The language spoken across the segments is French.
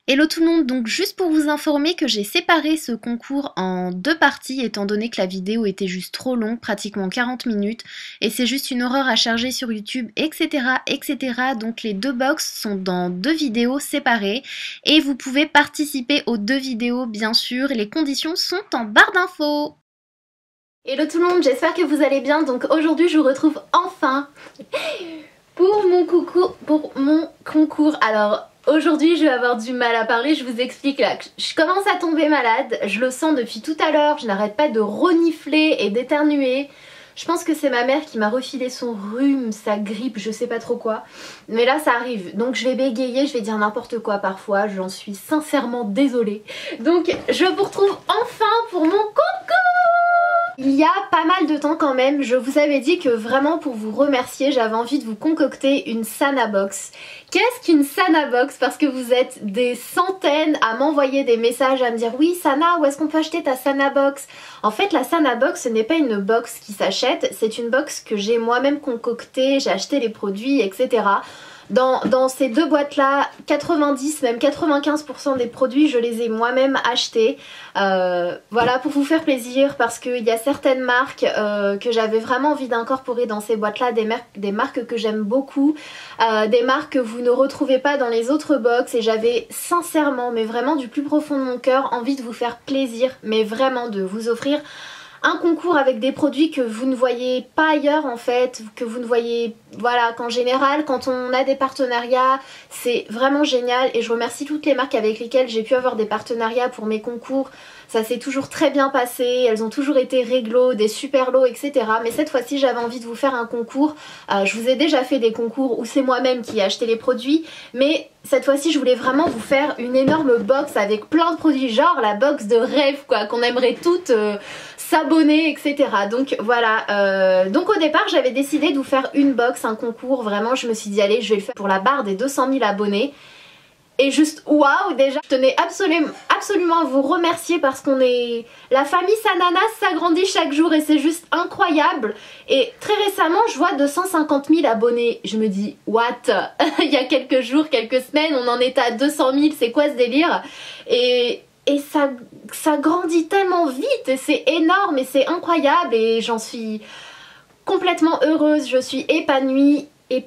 Hello tout le monde, donc juste pour vous informer que j'ai séparé ce concours en deux parties étant donné que la vidéo était juste trop longue, pratiquement 40 minutes, et c'est juste une horreur à charger sur YouTube, etc. etc. Donc les deux box sont dans deux vidéos séparées et vous pouvez participer aux deux vidéos bien sûr, les conditions sont en barre d'infos. Hello tout le monde, j'espère que vous allez bien, donc aujourd'hui je vous retrouve enfin pour mon concours. Alors aujourd'hui je vais avoir du mal à parler, je vous explique là. Je commence à tomber malade, je le sens depuis tout à l'heure, je n'arrête pas de renifler et d'éternuer. Je pense que c'est ma mère qui m'a refilé son rhume, sa grippe, je sais pas trop quoi. Mais là ça arrive, donc je vais bégayer, je vais dire n'importe quoi parfois, j'en suis sincèrement désolée. Donc je vous retrouve enfin pour mon concours. Il y a pas mal de temps quand même, je vous avais dit que vraiment pour vous remercier, j'avais envie de vous concocter une Sana Box. Qu'est-ce qu'une Sana Box? Parce que vous êtes des centaines à m'envoyer des messages à me dire oui Sana, où est-ce qu'on peut acheter ta Sana Box? En fait la Sana Box ce n'est pas une box qui s'achète, c'est une box que j'ai moi-même concoctée, j'ai acheté les produits etc. Dans ces deux boîtes là, 90 même 95% des produits je les ai moi-même achetés. Voilà, pour vous faire plaisir, parce qu'il y a certaines marques que j'avais vraiment envie d'incorporer dans ces boîtes là, des marques que j'aime beaucoup, des marques que vous ne retrouvez pas dans les autres box, et j'avais sincèrement mais vraiment du plus profond de mon cœur envie de vous faire plaisir, mais vraiment de vous offrir un concours avec des produits que vous ne voyez pas ailleurs en fait, que vous ne voyez, voilà, qu'en général quand on a des partenariats c'est vraiment génial, et je remercie toutes les marques avec lesquelles j'ai pu avoir des partenariats pour mes concours. Ça s'est toujours très bien passé, elles ont toujours été réglo, des super lots etc. Mais cette fois-ci j'avais envie de vous faire un concours. Je vous ai déjà fait des concours où c'est moi-même qui ai acheté les produits, mais cette fois-ci je voulais vraiment vous faire une énorme box avec plein de produits, genre la box de rêve quoi, qu'on aimerait toutes s'abonner etc. Donc voilà, donc au départ j'avais décidé de vous faire une box, un concours, vraiment je me suis dit allez je vais le faire pour la barre des 200 000 abonnés. Et juste waouh, déjà je tenais absolument à vous remercier, parce qu'on est... La famille Sananas s'agrandit chaque jour et c'est juste incroyable. Et très récemment je vois 250 000 abonnés, je me dis what? Il y a quelques jours, quelques semaines on en était à 200 000, c'est quoi ce délire? Et ça grandit tellement vite et c'est énorme et c'est incroyable, et j'en suis complètement heureuse, je suis épanouie, et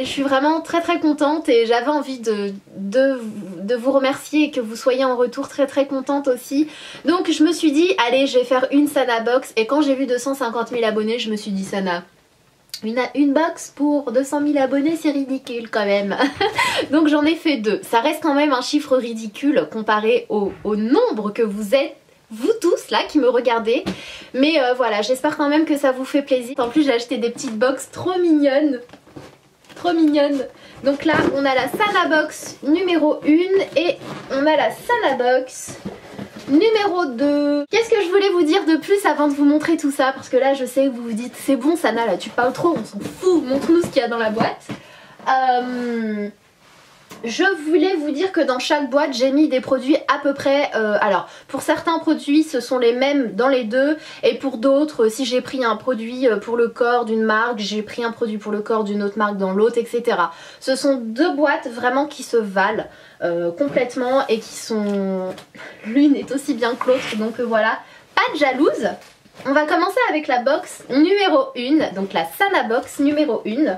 je suis vraiment très contente, et j'avais envie de vous remercier et que vous soyez en retour très contente aussi. Donc je me suis dit allez je vais faire une Sana Box, et quand j'ai vu 250 000 abonnés je me suis dit Sana, une box pour 200 000 abonnés c'est ridicule quand même. Donc j'en ai fait deux, ça reste quand même un chiffre ridicule comparé au nombre que vous êtes vous tous là qui me regardez, mais voilà, j'espère quand même que ça vous fait plaisir. En plus j'ai acheté des petites box trop mignonnes, trop mignonnes. Donc là on a la Sana Box numéro 1 et on a la Sana Box numéro 2. Qu'est-ce que je voulais vous dire de plus avant de vous montrer tout ça, parce que là je sais que vous vous dites c'est bon Sana là tu parles trop, on s'en fout, montre-nous ce qu'il y a dans la boîte. Je voulais vous dire que dans chaque boîte j'ai mis des produits à peu près, alors pour certains produits ce sont les mêmes dans les deux, et pour d'autres si j'ai pris un produit pour le corps d'une marque, j'ai pris un produit pour le corps d'une autre marque dans l'autre etc. Ce sont deux boîtes vraiment qui se valent complètement et qui sont... L'une est aussi bien que l'autre, donc voilà, pas de jalouse. On va commencer avec la box numéro 1, donc la Sana Box numéro 1.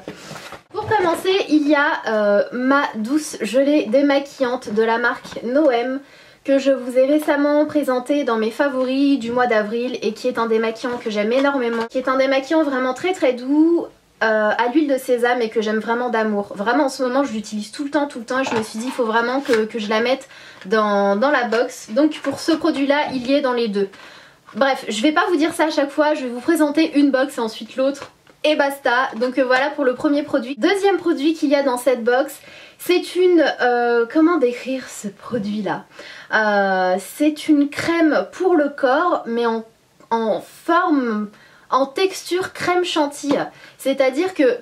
Pour commencer, il y a ma douce gelée démaquillante de la marque Noem, que je vous ai récemment présenté dans mes favoris du mois d'avril, et qui est un démaquillant que j'aime énormément, qui est un démaquillant vraiment très doux, à l'huile de sésame, et que j'aime vraiment d'amour. Vraiment en ce moment je l'utilise tout le temps, et je me suis dit il faut vraiment que je la mette dans la box. Donc pour ce produit là il y est dans les deux. Bref, je vais pas vous dire ça à chaque fois, je vais vous présenter une box et ensuite l'autre, et basta. Donc voilà pour le premier produit. Deuxième produit qu'il y a dans cette box, c'est une... comment décrire ce produit là? C'est une crème pour le corps, mais en forme, en texture crème chantilly. C'est-à-dire que...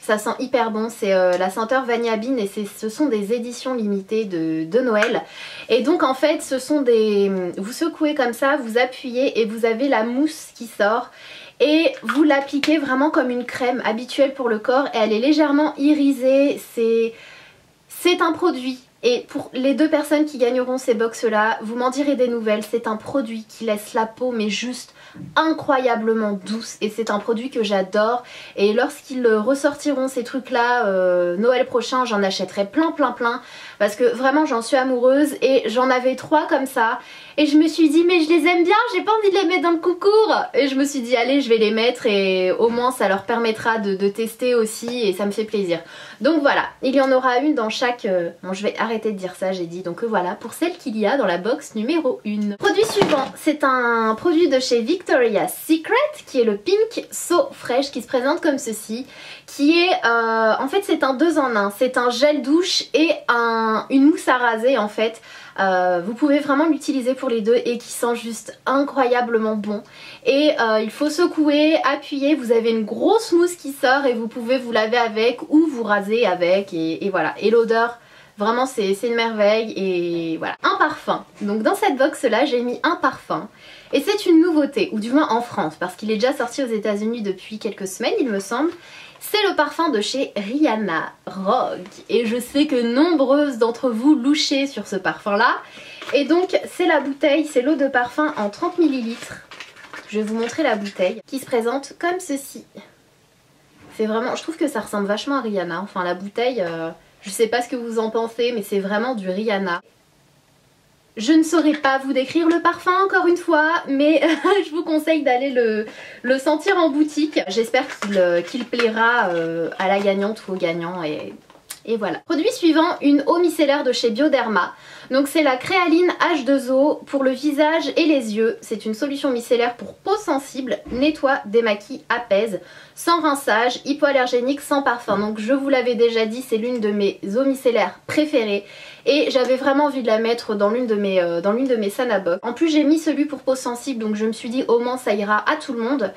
ça sent hyper bon, c'est la senteur Vanilla Bean, et ce sont des éditions limitées de Noël. Et donc en fait ce sont des... Vous secouez comme ça, vous appuyez et vous avez la mousse qui sort. Et vous l'appliquez vraiment comme une crème habituelle pour le corps, et elle est légèrement irisée, C'est un produit. Et pour les 2 personnes qui gagneront ces box là, vous m'en direz des nouvelles. C'est un produit qui laisse la peau mais juste incroyablement douce. Et c'est un produit que j'adore. Et lorsqu'ils ressortiront ces trucs là Noël prochain, j'en achèterai plein. Parce que vraiment j'en suis amoureuse. Et j'en avais 3 comme ça. Et je me suis dit mais je les aime bien, j'ai pas envie de les mettre dans le concours. Et je me suis dit allez je vais les mettre et au moins ça leur permettra de tester aussi et ça me fait plaisir. Donc voilà, il y en aura une dans chaque... Bon je vais arrêter de dire ça, j'ai dit donc voilà pour celle qu'il y a dans la box numéro 1. Produit suivant, c'est un produit de chez Victoria's Secret qui est le Pink So Fresh qui se présente comme ceci. Qui est... en fait c'est un 2 en 1, c'est un gel douche et une mousse à raser en fait. Vous pouvez vraiment l'utiliser pour les deux et qui sent juste incroyablement bon. Et il faut secouer, appuyer, vous avez une grosse mousse qui sort et vous pouvez vous laver avec ou vous raser avec et voilà. Et l'odeur, vraiment c'est une merveille et voilà. Un parfum. Donc dans cette box là j'ai mis un parfum. Et c'est une nouveauté, ou du moins en France, parce qu'il est déjà sorti aux États-Unis depuis quelques semaines il me semble. C'est le parfum de chez Rihanna, Rogue. Et je sais que nombreuses d'entre vous louchaient sur ce parfum là. Et donc c'est la bouteille, c'est l'eau de parfum en 30 ml. Je vais vous montrer la bouteille qui se présente comme ceci. C'est vraiment, je trouve que ça ressemble vachement à Rihanna. Enfin la bouteille, je sais pas ce que vous en pensez mais c'est vraiment du Rihanna. Je ne saurais pas vous décrire le parfum encore une fois, mais je vous conseille d'aller le sentir en boutique. J'espère qu'il plaira à la gagnante ou au gagnant et voilà. Produit suivant, une eau micellaire de chez Bioderma. Donc c'est la Créaline H2O pour le visage et les yeux. C'est une solution micellaire pour peau sensible, nettoie, démaquille, apaise, sans rinçage, hypoallergénique, sans parfum. Donc je vous l'avais déjà dit, c'est l'une de mes eaux micellaires préférées. Et j'avais vraiment envie de la mettre dans l'une de mes Sanabox. En plus j'ai mis celui pour peau sensible, donc je me suis dit au moins ça ira à tout le monde.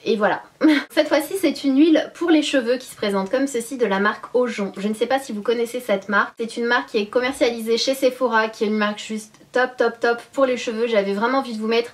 Et voilà. Cette fois-ci c'est une huile pour les cheveux qui se présente comme ceci de la marque Ojon. Je ne sais pas si vous connaissez cette marque. C'est une marque qui est commercialisée chez Sephora, qui est une marque juste top pour les cheveux. J'avais vraiment envie de vous mettre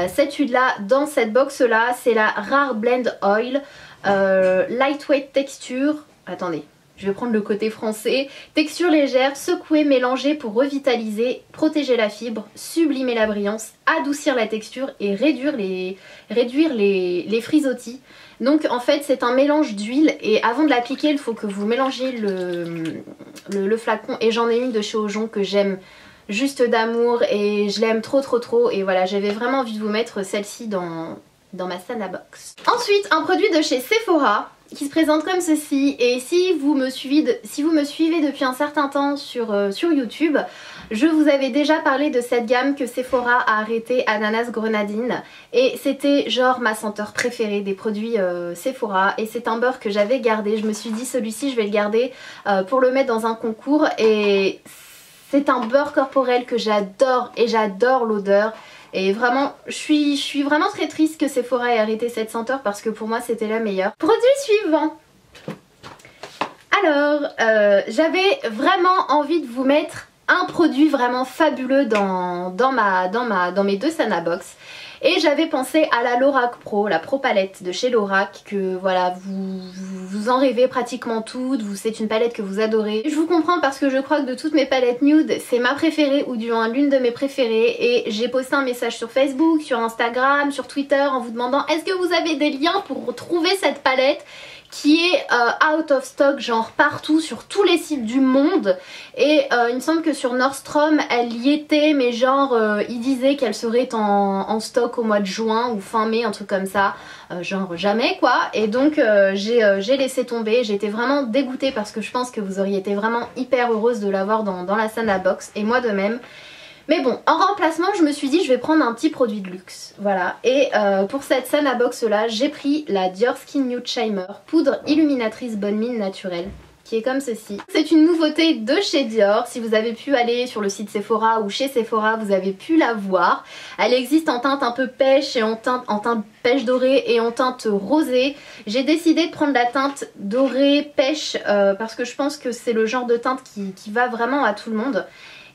cette huile là dans cette box là. C'est la Rare Blend Oil Lightweight Texture. Attendez. Je vais prendre le côté français. Texture légère, secouer, mélanger pour revitaliser, protéger la fibre, sublimer la brillance, adoucir la texture et réduire les frisottis. Donc en fait c'est un mélange d'huile et avant de l'appliquer il faut que vous mélangiez le flacon. Et j'en ai une de chez Ojon que j'aime juste d'amour et je l'aime trop. Et voilà, j'avais vraiment envie de vous mettre celle-ci dans ma Sanabox. Ensuite un produit de chez Sephora qui se présente comme ceci. Et si vous me suivez depuis un certain temps sur YouTube, je vous avais déjà parlé de cette gamme que Sephora a arrêtée, Ananas Grenadine. Et c'était genre ma senteur préférée des produits Sephora. Et c'est un beurre que j'avais gardé. Je me suis dit celui-ci je vais le garder pour le mettre dans un concours. Et c'est un beurre corporel que j'adore et j'adore l'odeur. Et vraiment, je suis vraiment très triste que Sephora ait arrêté cette senteur parce que pour moi c'était la meilleure. Produit suivant. Alors, j'avais vraiment envie de vous mettre un produit vraiment fabuleux dans mes 2 Sanabox. Et j'avais pensé à la Lorac Pro, la Pro Palette de chez Lorac, que voilà, vous en rêvez pratiquement toutes, c'est une palette que vous adorez. Je vous comprends parce que je crois que de toutes mes palettes nude, c'est ma préférée ou du moins l'une de mes préférées. Et j'ai posté un message sur Facebook, sur Instagram, sur Twitter en vous demandant est-ce que vous avez des liens pour trouver cette palette qui est out of stock genre partout sur tous les sites du monde. Et il me semble que sur Nordstrom elle y était mais genre il disait qu'elle serait en stock au mois de juin ou fin mai, un truc comme ça, genre jamais quoi. Et donc j'ai laissé tomber, j'ai été vraiment dégoûtée parce que je pense que vous auriez été vraiment hyper heureuse de l'avoir dans la Sanabox et moi de même. Mais bon, en remplacement, je me suis dit je vais prendre un petit produit de luxe. Voilà, et pour cette Sanabox là, j'ai pris la Dior Skin Nude Shimmer, poudre illuminatrice bonne mine naturelle, qui est comme ceci. C'est une nouveauté de chez Dior. Si vous avez pu aller sur le site Sephora ou chez Sephora, vous avez pu la voir. Elle existe en teinte un peu pêche et en teinte pêche dorée et en teinte rosée. J'ai décidé de prendre la teinte dorée pêche parce que je pense que c'est le genre de teinte qui va vraiment à tout le monde.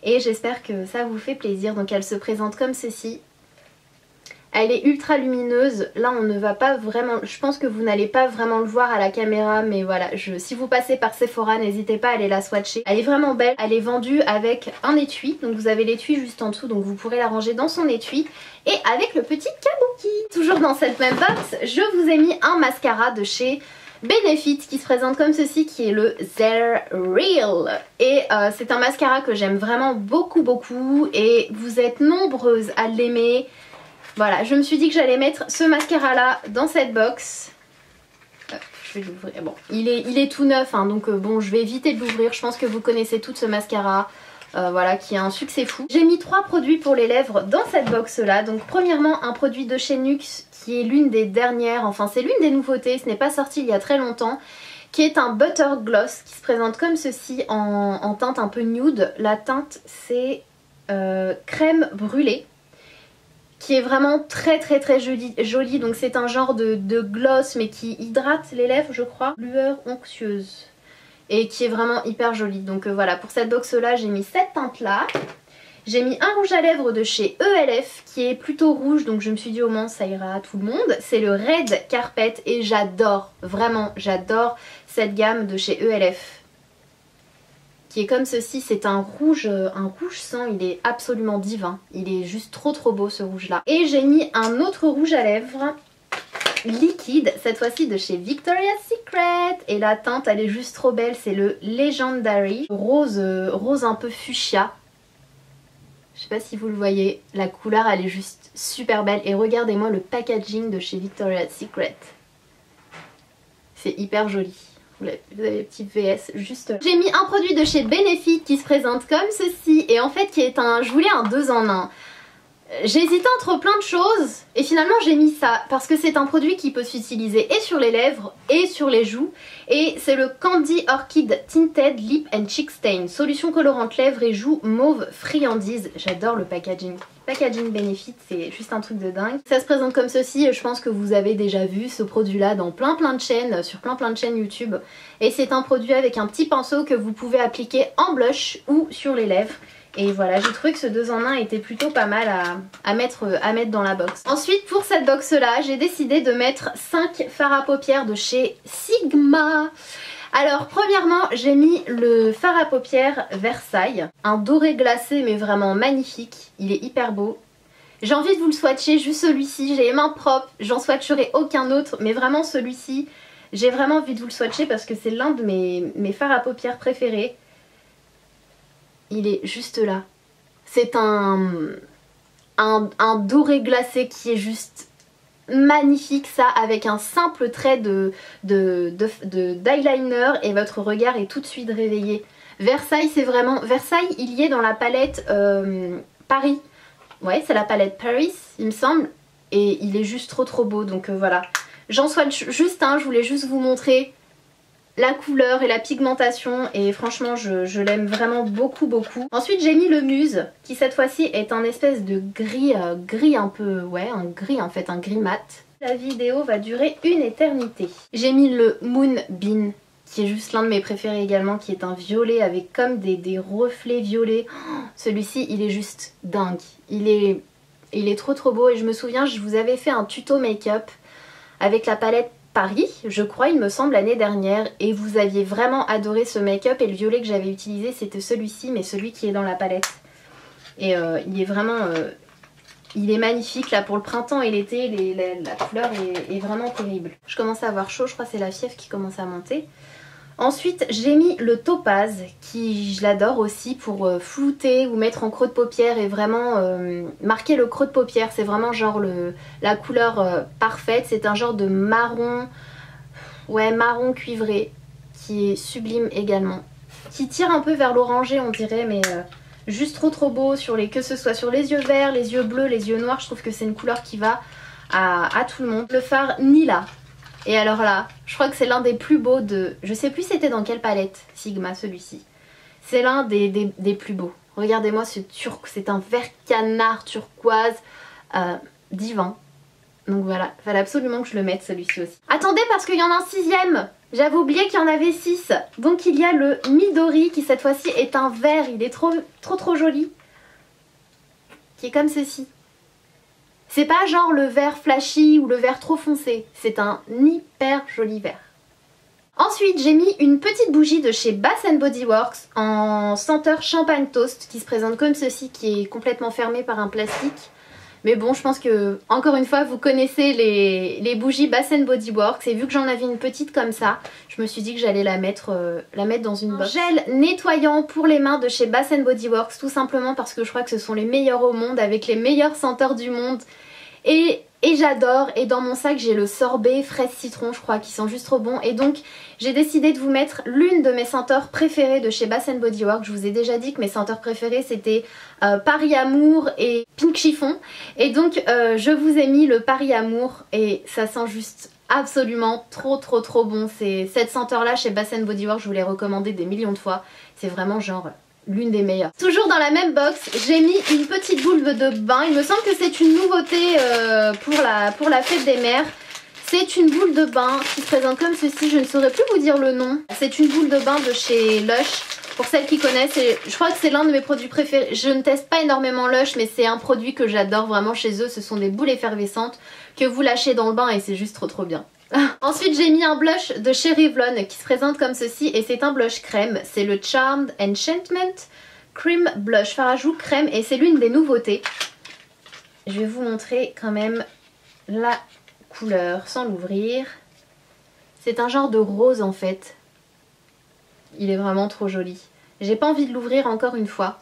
Et j'espère que ça vous fait plaisir. Donc elle se présente comme ceci. Elle est ultra lumineuse, là on ne va pas vraiment, je pense que vous n'allez pas vraiment le voir à la caméra, mais voilà, si vous passez par Sephora, n'hésitez pas à aller la swatcher. Elle est vraiment belle, elle est vendue avec un étui, donc vous avez l'étui juste en dessous, donc vous pourrez la ranger dans son étui, et avec le petit kabuki. Toujours dans cette même box, je vous ai mis un mascara de chez Benefit qui se présente comme ceci, qui est le They're Real. Et c'est un mascara que j'aime vraiment beaucoup et vous êtes nombreuses à l'aimer. Voilà, je me suis dit que j'allais mettre ce mascara là dans cette box. Je vais l'ouvrir. Bon, il est tout neuf, hein, donc bon, je vais éviter de l'ouvrir. Je pense que vous connaissez tout ce mascara. Voilà, qui a un succès fou. J'ai mis 3 produits pour les lèvres dans cette box là. Donc premièrement, un produit de chez NYX qui est l'une des dernières, enfin c'est l'une des nouveautés, ce n'est pas sorti il y a très longtemps, qui est un Butter Gloss qui se présente comme ceci en teinte un peu nude. La teinte c'est crème brûlée, qui est vraiment très jolie. Donc c'est un genre de gloss mais qui hydrate les lèvres, je crois. Lueur onctueuse. Et qui est vraiment hyper jolie. Donc voilà, pour cette box là j'ai mis cette teinte là. J'ai mis un rouge à lèvres de chez ELF qui est plutôt rouge, donc je me suis dit au moins ça ira à tout le monde. C'est le Red Carpet et j'adore, vraiment j'adore cette gamme de chez ELF. Qui est comme ceci, c'est un rouge sang, il est absolument divin. Il est juste trop beau ce rouge là. Et j'ai mis un autre rouge à lèvres liquide, cette fois-ci de chez Victoria's Secret, et la teinte elle est juste trop belle, c'est le Legendary rose un peu fuchsia. Je sais pas si vous le voyez, la couleur elle est juste super belle, et regardez-moi le packaging de chez Victoria's Secret, c'est hyper joli. Vous avez les petites VS juste là. J'ai mis un produit de chez Benefit qui se présente comme ceci, et en fait qui est je voulais un 2 en 1. J'ai hésité entre plein de choses et finalement j'ai mis ça parce que c'est un produit qui peut s'utiliser et sur les lèvres et sur les joues, et c'est le Candy Orchid Tinted Lip and Cheek Stain, solution colorante lèvres et joues mauve friandise. J'adore le packaging. Packaging Benefit, c'est juste un truc de dingue. Ça se présente comme ceci, je pense que vous avez déjà vu ce produit là dans plein de chaînes, sur plein de chaînes YouTube, et c'est un produit avec un petit pinceau que vous pouvez appliquer en blush ou sur les lèvres. Et voilà, j'ai trouvé que ce 2 en 1 était plutôt pas mal à mettre dans la box. Ensuite, pour cette box là, j'ai décidé de mettre 5 fards à paupières de chez Sigma. Alors premièrement, j'ai mis le fard à paupières Versailles, un doré glacé mais vraiment magnifique, il est hyper beau. J'ai envie de vous le swatcher, juste celui-ci, j'ai les mains propres, j'en swatcherai aucun autre, mais vraiment celui-ci, j'ai vraiment envie de vous le swatcher parce que c'est l'un de mes fards à paupières préférés. Il est juste là. C'est un doré glacé qui est juste magnifique, ça, avec un simple trait d'eyeliner et votre regard est tout de suite réveillé. Versailles, c'est vraiment... Versailles, il y est dans la palette Paris. Ouais, c'est la palette Paris, il me semble. Et il est juste trop beau, donc voilà. J'en swatch juste un, je voulais juste vous montrer la couleur et la pigmentation, et franchement je l'aime vraiment beaucoup. Ensuite j'ai mis le Muse qui cette fois-ci est un espèce de gris un peu, ouais, un gris en fait, un gris mat. La vidéo va durer une éternité. J'ai mis le Moonbeam qui est juste l'un de mes préférés également, qui est un violet avec comme des reflets violets. Oh, celui-ci il est juste dingue, il est trop beau, et je me souviens je vous avais fait un tuto make-up avec la palette Paris, je crois, il me semble, l'année dernière, et vous aviez vraiment adoré ce make-up, et le violet que j'avais utilisé c'était celui-ci, mais celui qui est dans la palette. Et il est vraiment... il est magnifique là pour le printemps et l'été, la couleur est vraiment terrible. Je commence à avoir chaud, je crois que c'est la fièvre qui commence à monter. Ensuite j'ai mis le topaz qui je l'adore aussi pour flouter ou mettre en creux de paupière et vraiment marquer le creux de paupière. C'est vraiment genre la couleur parfaite. C'est un genre de marron, ouais, marron cuivré qui est sublime également. Qui tire un peu vers l'orangé on dirait, mais juste trop beau sur que ce soit sur les yeux verts, les yeux bleus, les yeux noirs. Je trouve que c'est une couleur qui va à tout le monde. Le fard Nila. Et alors là, je crois que c'est l'un des plus beaux de... Je sais plus c'était dans quelle palette, Sigma, celui-ci. C'est l'un des plus beaux. Regardez-moi ce turc, c'est un vert canard turquoise divin. Donc voilà, il fallait absolument que je le mette celui-ci aussi. Attendez, parce qu'il y en a un 6ème. J'avais oublié qu'il y en avait 6. Donc il y a le Midori qui cette fois-ci est un vert. Il est trop joli. Qui est comme ceci. C'est pas genre le vert flashy ou le vert trop foncé, c'est un hyper joli vert. Ensuite, j'ai mis une petite bougie de chez Bath Body Works en senteur champagne toast qui se présente comme ceci, qui est complètement fermée par un plastique. Mais bon, je pense que, encore une fois, vous connaissez les bougies Bath Body Works. Et vu que j'en avais une petite comme ça, je me suis dit que j'allais la mettre dans une box. Gel nettoyant pour les mains de chez Bath Body Works, tout simplement parce que je crois que ce sont les meilleurs au monde, avec les meilleurs senteurs du monde. Et j'adore, et dans mon sac j'ai le sorbet fraise citron, je crois, qui sont juste trop bons. Et donc j'ai décidé de vous mettre l'une de mes senteurs préférées de chez Bath Body Works. Je vous ai déjà dit que mes senteurs préférées c'était Paris Amour et Pink Chiffon. Et donc je vous ai mis le Paris Amour et ça sent juste absolument trop bon. Cette senteur là chez Bath Body Works, je vous l'ai recommandé des millions de fois. C'est vraiment genre l'une des meilleures. Toujours dans la même box, j'ai mis une petite boule de bain. Il me semble que c'est une nouveauté pour la fête des mères. C'est une boule de bain qui se présente comme ceci. Je ne saurais plus vous dire le nom. C'est une boule de bain de chez Lush. Pour celles qui connaissent, je crois que c'est l'un de mes produits préférés. Je ne teste pas énormément Lush, mais c'est un produit que j'adore vraiment chez eux. Ce sont des boules effervescentes que vous lâchez dans le bain et c'est juste trop bien. Ensuite j'ai mis un blush de chez Revlon qui se présente comme ceci et c'est un blush crème. C'est le Charmed Enchantment Cream Blush Fard à joues crème et c'est l'une des nouveautés. Je vais vous montrer quand même la couleur sans l'ouvrir. C'est un genre de rose en fait. Il est vraiment trop joli. J'ai pas envie de l'ouvrir encore une fois.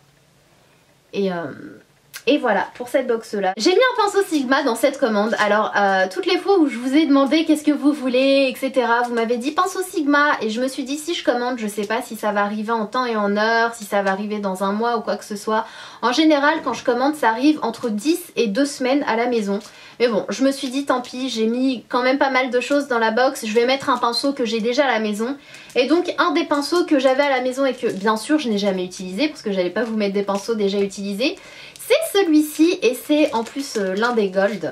Et voilà pour cette box là. J'ai mis un pinceau Sigma dans cette commande. Alors toutes les fois où je vous ai demandé qu'est-ce que vous voulez etc, vous m'avez dit pinceau Sigma et je me suis dit si je commande je sais pas si ça va arriver en temps et en heure, si ça va arriver dans un mois ou quoi que ce soit. En général quand je commande ça arrive entre 10 et 2 semaines à la maison. Mais bon je me suis dit tant pis, j'ai mis quand même pas mal de choses dans la box, je vais mettre un pinceau que j'ai déjà à la maison. Et donc un des pinceaux que j'avais à la maison et que bien sûr je n'ai jamais utilisé parce que j'allais pas vous mettre des pinceaux déjà utilisés, c'est celui-ci et c'est en plus l'un des gold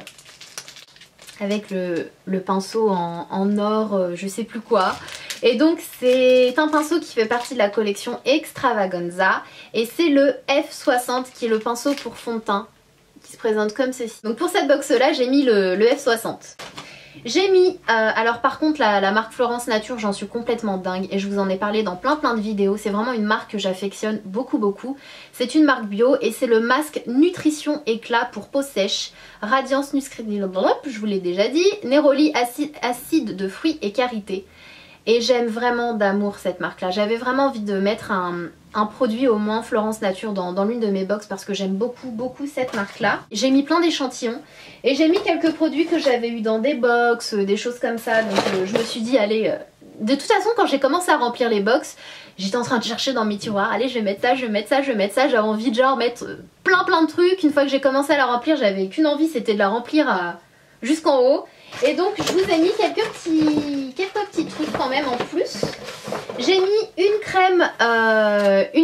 avec le pinceau en or je sais plus quoi. Et donc c'est un pinceau qui fait partie de la collection Extravaganza et c'est le F60 qui est le pinceau pour fond de teint qui se présente comme ceci. Donc pour cette box là j'ai mis le F60. J'ai mis, alors par contre la marque Florence Nature j'en suis complètement dingue et je vous en ai parlé dans plein de vidéos. C'est vraiment une marque que j'affectionne beaucoup. C'est une marque bio et c'est le masque Nutrition Éclat pour peau sèche. Radiance Nuscredi, je vous l'ai déjà dit. Neroli acide de fruits et karité. Et j'aime vraiment d'amour cette marque là. J'avais vraiment envie de mettre un produit au moins Florence Nature dans l'une de mes box parce que j'aime beaucoup cette marque là. J'ai mis plein d'échantillons et j'ai mis quelques produits que j'avais eu dans des box, des choses comme ça. Donc je me suis dit allez, de toute façon quand j'ai commencé à remplir les box, j'étais en train de chercher dans mes tiroirs, allez je vais mettre ça, je vais mettre ça, je vais mettre ça. J'avais envie de genre mettre plein de trucs. Une fois que j'ai commencé à la remplir j'avais qu'une envie, c'était de la remplir jusqu'en haut. Et donc je vous ai mis quelques petits trucs quand même en plus. J'ai mis une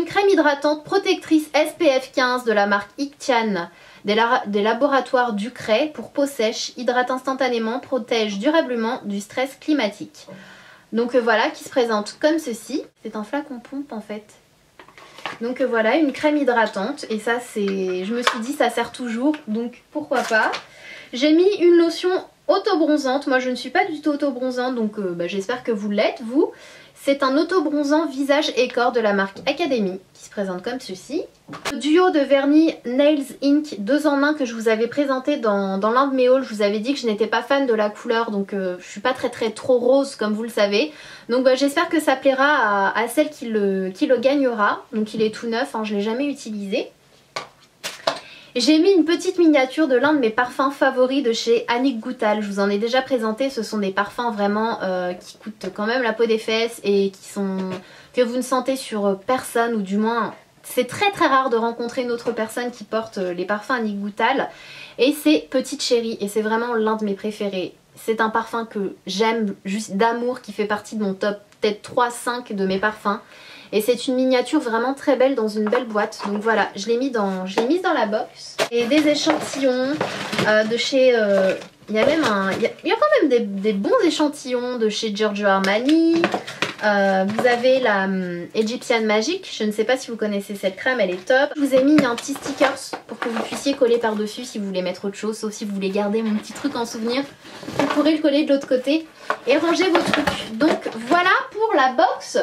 crème hydratante protectrice SPF 15 de la marque Ictian des laboratoires Ducret pour peau sèche, hydrate instantanément, protège durablement du stress climatique. Donc voilà, qui se présente comme ceci. C'est un flacon pompe en fait. Donc voilà, une crème hydratante et ça c'est, je me suis dit ça sert toujours donc pourquoi pas. J'ai mis une lotion auto-bronzante, moi je ne suis pas du tout auto-bronzante donc j'espère que vous l'êtes vous. C'est un auto-bronzant visage et corps de la marque Academy qui se présente comme ceci. Le duo de vernis Nails Inc 2 en 1 que je vous avais présenté dans l'un de mes hauls. Je vous avais dit que je n'étais pas fan de la couleur donc je suis pas trop rose comme vous le savez. Donc j'espère que ça plaira à celle qui le gagnera. Donc il est tout neuf, hein, je ne l'ai jamais utilisé. J'ai mis une petite miniature de l'un de mes parfums favoris de chez Annick Goutal. Je vous en ai déjà présenté, ce sont des parfums vraiment qui coûtent quand même la peau des fesses et que vous ne sentez sur personne ou du moins c'est très rare de rencontrer une autre personne qui porte les parfums Annick Goutal. Et c'est Petite Chérie et c'est vraiment l'un de mes préférés. C'est un parfum que j'aime juste d'amour qui fait partie de mon top peut-être 3-5 de mes parfums. Et c'est une miniature vraiment très belle dans une belle boîte. Donc voilà, je l'ai mise dans la box. Et des échantillons de chez... il y a quand même des bons échantillons de chez Giorgio Armani. Vous avez la Egyptian Magic, je ne sais pas si vous connaissez cette crème, elle est top. Je vous ai mis un petit stickers pour que vous puissiez coller par dessus si vous voulez mettre autre chose, sauf si vous voulez garder mon petit truc en souvenir. Vous pourrez le coller de l'autre côté et ranger vos trucs. Donc voilà pour la box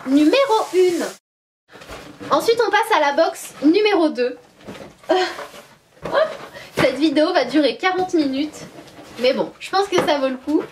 numéro 1. Ensuite on passe à la box numéro 2. Cette vidéo va durer 40 minutes, mais bon, je pense que ça vaut le coup.